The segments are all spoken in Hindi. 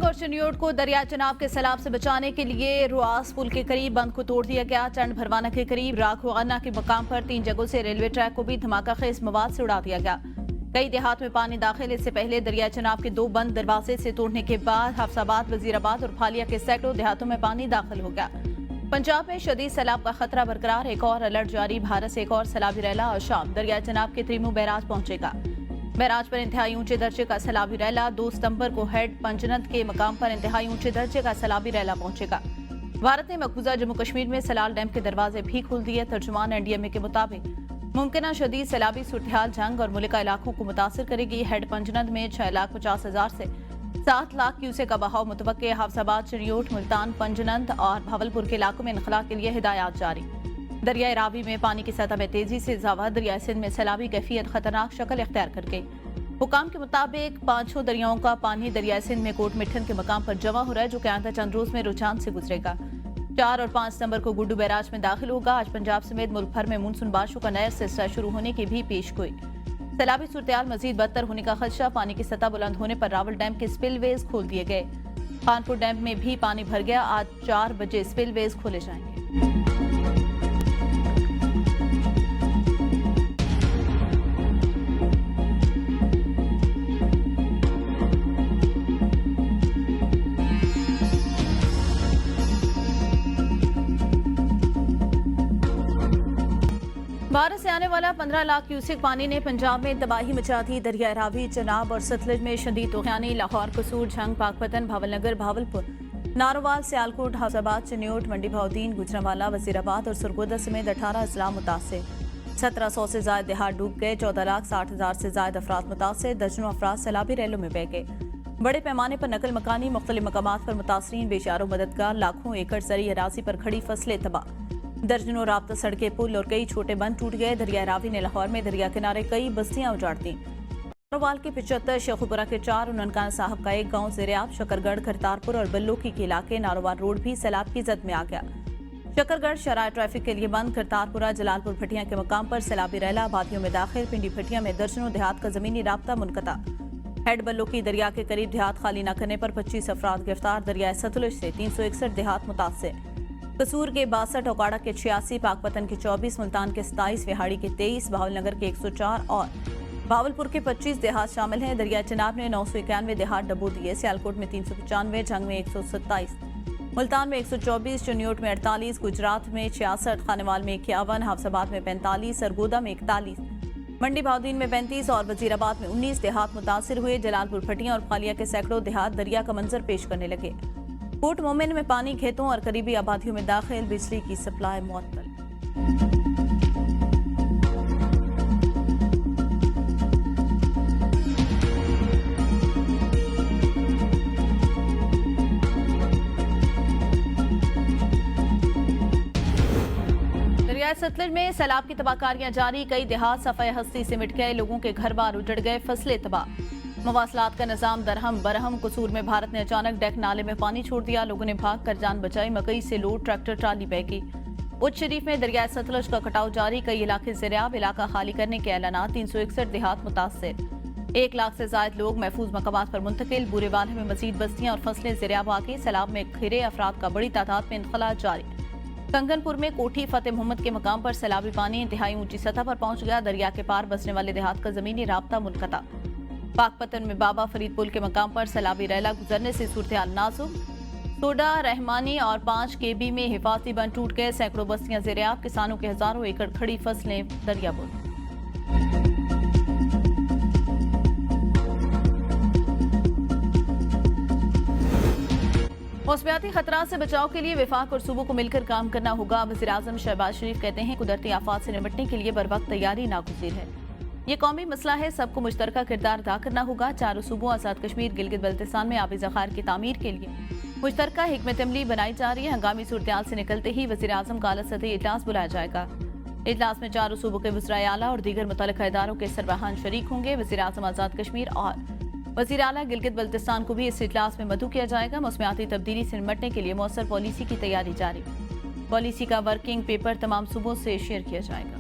और चिन्योट को दरिया चनाब के सैलाब से बचाने के लिए रुआस पुल के करीब बंद को तोड़ दिया गया। चंड भरवाना के करीब राखवाना के मकाम पर 3 जगहों से रेलवे ट्रैक को भी धमाका खेज मवाद से उड़ा दिया गया। कई देहात में पानी दाखिल। इससे पहले दरिया चनाब के 2 बंद दरवाजे से तोड़ने के बाद हफ्साबाद, वजीराबाद और फालिया के सैकड़ों देहातों में पानी दाखिल हो गया। पंजाब में शदीद सैलाब का खतरा बरकरार। एक और अलर्ट जारी। भारत से एक और सैलाबी रैला और शाम दरिया चनाब के त्रिमू बैराज पहुंचेगा। बैराज पर इंतहाई ऊंचे दर्जे का सैलाबी रैला 2 सितंबर को हेड पंजनद के मकाम पर इंतहाई ऊंचे दर्जे का सैलाबी रैला पहुंचेगा। भारत ने मकबूजा जम्मू कश्मीर में सलाल डैम के दरवाजे भी खोल दिए। तर्जुमान एनडीएमए के मुताबिक मुमकिन शदीद सैलाबी सूरत जंग और मुल्का इलाकों को मुतासर करेगी। हेड पंजनद में 6,50,000 से 7 लाख क्यूसेक का बहाव मुतवक्के। हफ्साबाद, चिन्योट, मुल्तान, पंजनद और भावलपुर के इलाकों में इनखला के लिए हिदायत जारी। दरिया रावी में पानी की सतह में तेजी से इजाफा। दरिया सिंध में सैलाबी कैफियत खतरनाक शक्ल इख्तियार कर गई। हुकाम के मुताबिक 5 दरियाओं का पानी दरिया सिंध में कोट मिठन के मकाम पर जमा हो रहा है, जो कि आइंदा चंद रोज में रुझान से गुजरेगा। 4 और 5 सितंबर को गुड्डू बैराज में दाखिल होगा। आज पंजाब समेत मुल्क भर में मानसून बारिशों का नया सिलसिला शुरू होने की भी पेशगोई। सैलाबी सूरत मजीद बदतर होने का खदशा। पानी की सतह बुलंद होने पर रावल डैम के स्पिलवेज खोल दिए गए। खानपुर डैम में भी पानी भर गया। आज 4 बजे स्पिलवेज खोले जाएंगे। भारत से आने वाला 15 लाख क्यूसेक पानी ने पंजाब में तबाही मचा दी। दरिया रावी, चनाब और सतलज में शदीद तूफानी। लाहौर, कसूर, झंग, पाकपतन, भावलनगर, भावलपुर, नारोवाल, सियालकोट, हफ्साबाद, चिन्योट, मंडी भाउद्दीन, गुजरांवाला, वजीराबाद और सरगोदा समेत 18 अजला मुतासर। 1700 से ज्यादा देहात डूब गए। 14,60,000 से ज्यादा अफराद मुतासर। दर्जनों अफराद सैलाबी रैलों में बह गए। बड़े पैमाने पर नकल मकानी। मुख्तलिफ मकामात पर मुतासरीन बेचारों मददगार। लाखों एकड़ ज़री अराजी पर खड़ी फसलें तबाह। दर्जनों राब्ता सड़कें, पुल और कई छोटे बंद टूट गए। दरिया रावी ने लाहौर में दरिया किनारे कई बस्तियां उजाड़ दी। नारोवाल के 75, शेखुपुरा के 4 और ननकाना साहब का 1 गांव ज़ेर-ए-आब। शकरगढ़, करतारपुर और बल्लोकी के इलाके नारोवाल रोड भी सैलाब की जद में आ गया। शकरगढ़ शराय ट्रैफिक के लिए बंद। करतारपुरा, जलालपुर भटिया के मकाम पर सैलाबी रैला। आबादियों में दाखिल। पिंडी भटिया में दर्जनों देहात का जमीनी राब्ता मुनक़ता। हेड बल्लोकी दरिया के करीब देहात खाली न करने पर 25 अफराद गिरफ्तार। दरिया सतलुज से 361 देहात मुतासर। कसूर के 62, ओकाड़ा के 86, पाकपतन के 24, मुल्तान के 27, विहाड़ी के 23, भावलनगर के 104 और भावलपुर के 25 देहात शामिल हैं। दरिया चनाब ने 991 देहात डबो दिए। सियालकोट में 395, झंग में 127, मुल्तान में 124, चिन्योट में 48, गुजरात में 66, खानेवाल में 51, हफ्साबाद में 45, सरगोदा में 41, मंडी भाउद्दीन में 35 और वजीराबाद में 19 देहात मुतासर हुए। जलालपुर भटिया और फालिया के सैकड़ों देहात दरिया का मंजर पेश करने लगे। कोट मोमिन में पानी खेतों और करीबी आबादियों में दाखिल। बिजली की सप्लाई मुअत्तल। दरिया सतलज में सैलाब की तबाहकारियां जारी। कई देहात सफ़ाए हस्ती से मिट गए। लोगों के घर बार उजड़ गए। फसलें तबाह। मवासलात का निजाम दरहम बरहम। कसूर में भारत ने अचानक डेक नाले में पानी छोड़ दिया। लोगों ने भाग कर जान बचाई। मकई से लोड ट्रैक्टर ट्राली बह गई। उच्च शरीफ में दरिया सतलज का कटाव जारी। कई इलाके ज़ेर-ए-आब। इलाका खाली करने के ऐलानात। 361 देहात मुतासर। 1 लाख से ज्यादा लोग महफूज मकामात पर मुंतकिल। बुरेवाला में मजीद बस्तियां और फसलें ज़ेर-ए-आब आ गई। सैलाब में घिरे अफराद का बड़ी तादाद में इनखला जारी। कंगनपुर में कोठी फतेह मोहम्मद के मकाम पर सैलाबी पानी इंतहाई ऊंची सतह पर पहुंच गया। दरिया के पार बसने वाले देहात का जमीनी राब्ता मुनक़ता। पाकपतन में बाबा फरीद पुल के मकाम पर सैलाबी रैला गुजरने से सूरत नाजुक। सोडा, रहमानी और 5 KB में हिफाजती बंद टूट गए। सैकड़ों बस्तियां ज़ेर-ए-आब। किसानों के हजारों एकड़ खड़ी फसलें दरियाबुर। मौसमियाती खतरा से बचाव के लिए विफाक और सूबों को मिलकर काम करना होगा। वज़ीर-ए-आज़म शहबाज शरीफ कहते हैं कुदरती आफात से निपटने के लिए बर वक्त तैयारी नागुज़ीर है। ये कौमी मसला है। सबको मुश्तरका किरदार अदा करना होगा। 4 सूबों आज़ाद कश्मीर, गिलगित बल्तिस्तान में आबी ज़खायर की तामीर के लिए मुश्तरका हिकमत अमली बनाई जा रही है। हंगामी सूरत से निकलते ही वज़ीर-ए-आज़म का आला सतही इजलास बुलाया जाएगा। इजलास में 4 सूबों के वज़राए आला और दीगर मुतल्लिक़ा इदारों के सरबराहान शरीक होंगे। वज़ीर-ए-आज़म आज़ाद कश्मीर और वज़ीर आला गिलगित बल्तिस्तान को भी इस इजलास में मदऊ किया जाएगा। मौसमियाती तब्दीली से निपटने के लिए मौसर पॉलिसी की तैयारी जारी। पॉलिसी का वर्किंग पेपर तमाम सूबों से शेयर किया जाएगा।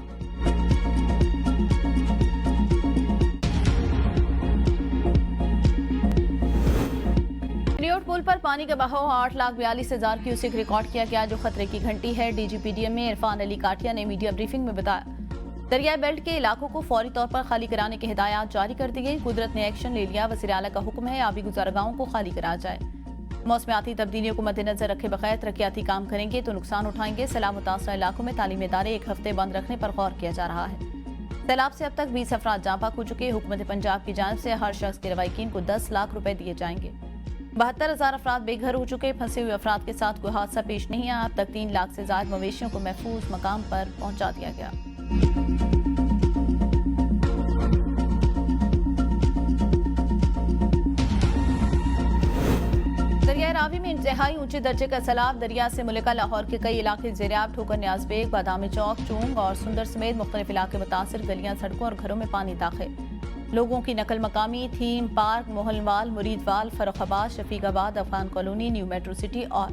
पुल पर पानी का बहाव 8,42,000 क्यूसेक रिकॉर्ड किया गया, जो खतरे की घंटी है। डीजीपीडीएम में इरफान अली काटिया ने मीडिया ब्रीफिंग में बताया, दरियाई बेल्ट के इलाकों को फौरी तौर पर खाली कराने की हिदायत जारी कर दी गई। कुदरत ने एक्शन ले लिया। वज़ीर आला का हुक्म है आबी गुज़रगाहों को खाली कराया जाए। मौसमियाती तब्दीलियों को मद्देनजर रखे बगैर तरक्याती काम करेंगे तो नुकसान उठाएंगे। सैलाब मुतासर इलाकों में तालीमी इदारे 1 हफ्ते बंद रखने पर गौर किया जा रहा है। सैलाब से अब तक 20 अफराद जाँ बाक हो चुके। हुकूमत पंजाब की जानिब से हर शख्स के रवायकीन को 10 लाख रुपए दिए जाएंगे। 72,000 अफराद बेघर हो चुके। फंसे हुए अफराद के साथ कोई हादसा पेश नहीं आया। अब तक 3 लाख से ज्यादा मवेशियों को महफूज मकाम पर पहुंचा दिया गया। दरिया रावी में इंतहाई ऊंचे दर्जे का सैलाब। दरिया से मुल्का लाहौर के कई इलाके ज़ेरियाब, ठोकर न्याज बेग, बादामी चौक, चूंग और सुंदर समेत मुख्तलिफ इलाके मुतासर। गलियां, सड़कों और घरों में पानी दाखिल। लोगों की नकल मकामी theme park, Mohanwal, Muridwal, Farrukhabad, Shafiqabad, Afghan colony, new metro city और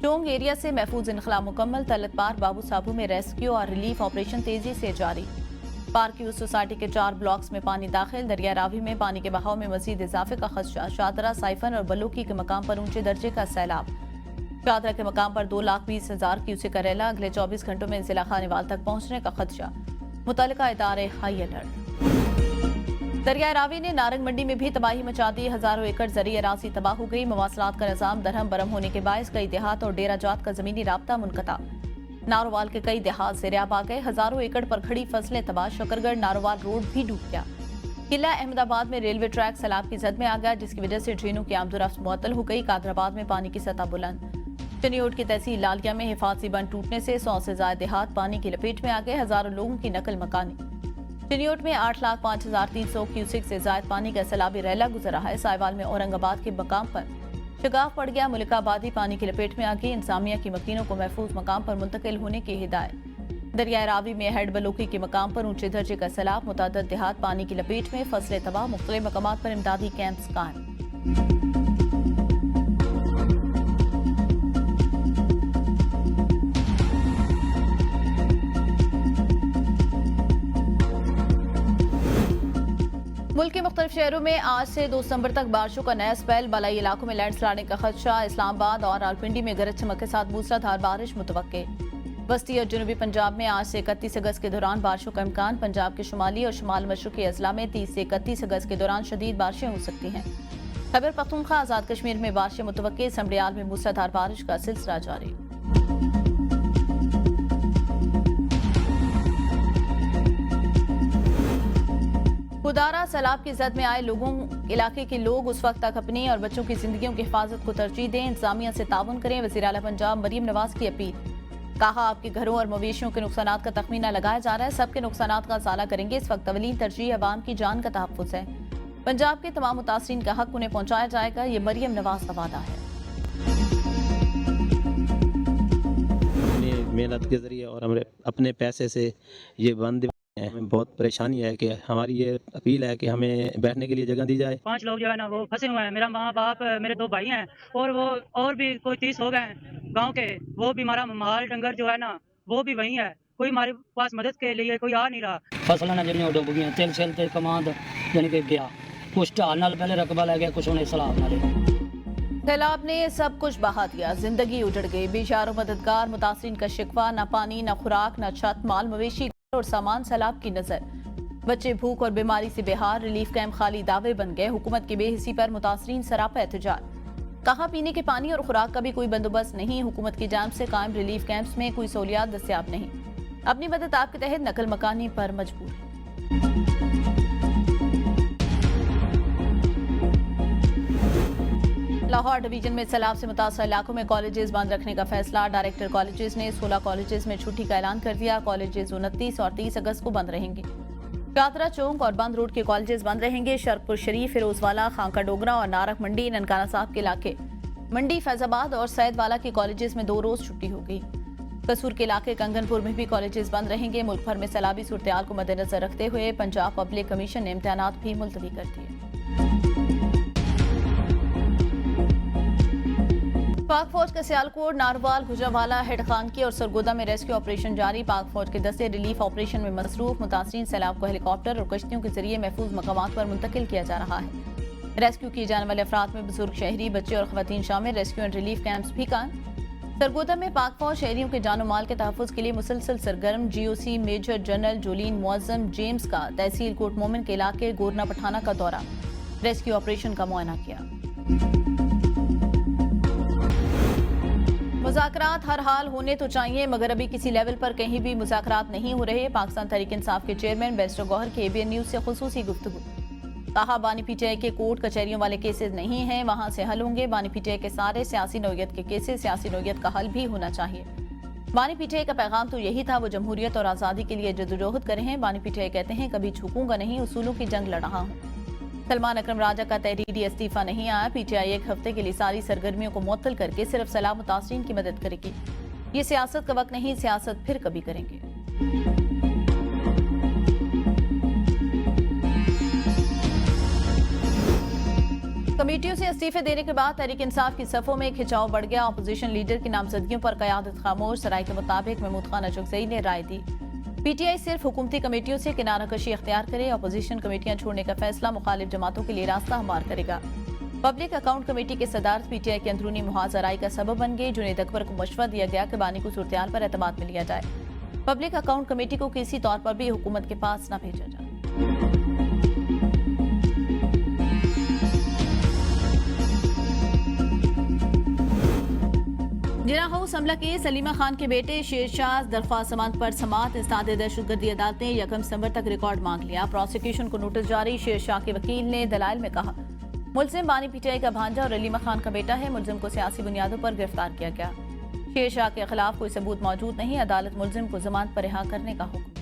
चोंग एरिया से महफूज इनखला मुकम्मल। तलत पार, बाबू साबू में रेस्क्यू और रिलीफ ऑपरेशन तेजी से जारी। पार्क यूथ सोसाइटी के 4 ब्लॉक्स में पानी दाखिल। दरिया रावी में पानी के बहाव में मजीद इजाफे का खदशा। शादरा, साइफन और बलूकी के मकाम पर ऊंचे दर्जे का सैलाब। शादरा के मकाम पर 2,20,000 क्यूसेक का रेला। अगले 24 घंटों में जिला खानेवाल तक पहुंचने का खदशा। मुतल्लिका इदारे हाई अलर्ट। दरिया रावी ने नारंग मंडी में भी तबाही मचा दी। हजारों एकड़ जरिए राशि तबाह हो गई। मवासलात का निजाम दरहम बरम होने के बायस कई देहात और डेरा जात का जमीनी राब्ता मुनक़ता। नारोवाल के कई देहात ज़ेरियाब आ गए। हजारों एकड़ पर खड़ी फसलें तबाह। शकरगढ़ नारोवाल रोड भी डूब गया। किला अहमदाबाद में रेलवे ट्रैक सैलाब की जद में आ गया, जिसकी वजह से ट्रेनों की आमदोरफ्त मुअत्तल हो गई। कादराबाद में पानी की सतह बुलंद। चनियोट की तहसील लालिया में हिफाजती बंद टूटने से 100 से ज्यादा देहात पानी की लपेट में आ गए। हजारों लोगों की नकल मकानी। चनियोट में 8,05,300 क्यूसेक से ज्यादा पानी का सैलाबी रैला गुजर रहा है। साहिवाल में औरंगाबाद के मकाम पर शगाफ पड़ गया। मुल्काबादी पानी की लपेट में आ गई। इंतजामिया की मकीनों को महफूज मकाम पर मुंतकिल होने की हिदायत। दरिया रावी में हेड बलूकी के मकाम पर ऊंचे दर्जे का सैलाब। मुतअद्दिद देहात पानी की लपेट में। फसलें तबाह। मुख्तलिफ मकामात पर इमदादी कैंप्स कायम। मुल्क के मुख्तलिफ शहरों में आज से 2 सितंबर तक बारिशों का नया स्पेल। बलाई इलाकों में लैंडस्लाइडिंग का खदशा। इस्लामाबाद और रावलपिंडी में गरज चमक के साथ मूसलाधार बारिश मुतवक्के। वस्ती और जनूबी पंजाब में आज से 31 अगस्त के दौरान बारिशों का इम्कान। पंजाब के शुमाली और शुमाल मशरक़ी अजला में 30 से 31 अगस्त के दौरान शदीद बारिशें हो सकती हैं। खैबर पख्तूनख्वा, आज़ाद कश्मीर में बारिशें मुतवक्के। समड़ियाल में मूसलाधार बारिश का सिलसिला जारी। खुदारा सैलाब की जद में आए लोगों इलाके के लोग उस वक्त तक अपनी और बच्चों की जिंदगियों की हिफाजत को तरजीह दें। इंतजामिया से ताउन करें। वज़ीर आला पंजाब मरीम नवाज की अपील। कहा, आपके घरों और मवेशियों के नुकसानात का तखमीना लगाया जा रहा है। सबके नुकसानात का इजाला करेंगे। इस वक्त अवलीन तरजीह अवाम की जान का तहफ़्फ़ुज़ है। पंजाब के तमाम मुतासरीन का हक उन्हें पहुंचाया जाएगा। ये मरीम नवाज का वादा है। मेहनत के जरिए और हमारे अपने पैसे से ये बंद हमें बहुत परेशानी है कि हमारी ये अपील है कि हमें बैठने के लिए जगह दी जाए। 5 लोग जो है ना वो फंसे हुए हैं। मेरा माँ बाप, मेरे 2 भाई हैं और वो और भी कोई 30 लोग हैं गांव के। वो भी हमारा माल डंगर जो है ना वो भी वहीं है। कोई हमारे पास मदद के लिए कोई आ नहीं रहा। फसलों ने जिन्हें डुब गई, तिल सिल ते कमांद यानी कि गया। कुछ ढाल नाल पहले रकबा लै गया, कुछ उन्हें सैलाब नाल। सैलाब ने सब कुछ बहा दिया। जिंदगी उजड़ गई। बेचारों मददगार मुतासरीन का शिकवा, न पानी, न खुराक, न छत, माल मवेशी और सामान सैलाब की नजर। बच्चे भूख और बीमारी से बेहाल। रिलीफ कैंप खाली दावे बन गए। हुकूमत की बेहिसी पर मुतासरीन सरापा एहतजाज। कहा, पीने के पानी और खुराक का भी कोई बंदोबस्त नहीं। हुकूमत की जानिब से कायम रिलीफ कैंप्स में कोई सहूलियात दस्तियाब नहीं। अपनी मदद आपके तहत नकल मकानी पर मजबूर है। लाहौर डिवीजन में सैलाब से मुतासर इलाकों में कॉलेजेस बंद रखने का फैसला। डायरेक्टर कॉलेजेस ने 16 कॉलेजेस में छुट्टी का ऐलान कर दिया। कॉलेजेस 29 और 30 अगस्त को बंद रहेंगे। शादरा, चौंक और बंद रोड के कॉलेजेस बंद रहेंगे। शरकपुर शरीफ, फिरोजवाला, खांका डोगरा और नारक मंडी, ननकाना साहब के इलाके, मंडी, फैजाबाद और सैदवाला के कॉलेजेस में 2 रोज छुट्टी होगी। कसूर के इलाके कंगनपुर में भी कॉलेजेस बंद रहेंगे। मुल्क भर में सैलाबी सूरत-ए-हाल को मद्देनजर रखते हुए पंजाब पब्लिक कमीशन ने इम्तिहानात भी मुलतवी कर दिए। पाक फौज का सियालकोट, नारवाल, गुजरावाला, हेडखानकी और सरगोदा में रेस्क्यू ऑपरेशन जारी। पाक फौज के दस्ते रिलीफ ऑपरेशन में मसरूफ। मुतासरीन सैलाब को हेलीकॉप्टर और कश्तियों के जरिए महफूज मकामात पर मुंतकिल किया जा रहा है। रेस्क्यू किए जाने वाले अफराद में बुजुर्ग शहरी, बच्चे और खवातीन शामिल। रेस्क्यू एंड रिलीफ कैंप्स भी कायम। सरगोदा में पाक फौज शहरियों के जानो माल के तहफ़्फ़ुज़ के लिए मुसलसल सरगर्म। GOC मेजर जनरल जोलीन मुअज़्ज़म जेम्स का तहसील कोट मोमिन के इलाके गोरना पठाना का दौरा, रेस्क्यू ऑपरेशन का मुआयना किया। मुज़ाकरात हर हाल होने तो चाहिए, मगर अभी किसी लेवल पर कहीं भी मुज़ाकरात नहीं हो रहे। पाकिस्तान तहरीक इंसाफ के चेयरमैन बैरिस्टर गौहर की ABN न्यूज़ से खुसूसी गुफ्तगू। कहा, बानी PTI के कोर्ट कचहरियों वाले केसेस नहीं हैं, वहां से हल होंगे। बानी PTI के सारे सियासी नौयत के केसेस सियासी नौयत का हल भी होना चाहिए। बानी PTI का पैगाम तो यही था, वो जमहूरियत और आज़ादी के लिए जदोजहद करे हैं। बानी PTI कहते हैं, कभी झुकूंगा नहीं, उसूलों की जंग लड़ रहा हूँ। सलमान अकरम राजा का तहरीरी इस्तीफा नहीं आया। PTI एक हफ्ते के लिए सारी सरगर्मियों को मुअत्तल करके सिर्फ सलाह मुतासरीन की मदद करेगी। ये सियासत का वक्त नहीं, सियासत फिर कभी करेंगे। कमेटियों से इस्तीफे देने के बाद तहरीक इंसाफ की सफ़ों में खिंचाव बढ़ गया। अपोजिशन लीडर की नामजदगियों पर क़यादत खामोश। सराय के मुताबिक महमूद खान अशोकज़ई ने राय दी, PTI सिर्फ हुकूमती कमेटियों से किनारा कशी इख्तियार करे। अपोजिशन कमेटियां छोड़ने का फैसला मुखालिफ जमातों के लिए रास्ता हमार करेगा। पब्लिक अकाउंट कमेटी के सदारत PTI की अंदरूनी मुहाजराई का सबब बन गई। जुनेद अकबर को मशवरा दिया गया कि बानी को सूरत पर एतमाद में लिया जाए। पब्लिक अकाउंट कमेटी को किसी तौर पर भी हुकूमत के पास न भेजा जाए। जिना हाउस हमला के सलीमा खान के बेटे शेरशाह दरख्वास्त जमानत पर समाअत। इस्ताद दहशतगर्दी अदालत ने 1 सितंबर तक रिकॉर्ड मांग लिया। प्रोसिक्यूशन को नोटिस जारी। शेरशाह के वकील ने दलाइल में कहा, मुलजिम बानी PTI का भांजा और सलीमा खान का बेटा है। मुलजिम को सियासी बुनियादों पर गिरफ्तार किया गया। शेरशाह के खिलाफ कोई सबूत मौजूद नहीं। अदालत मुलजिम को जमानत पर रिहा करने का हुक्म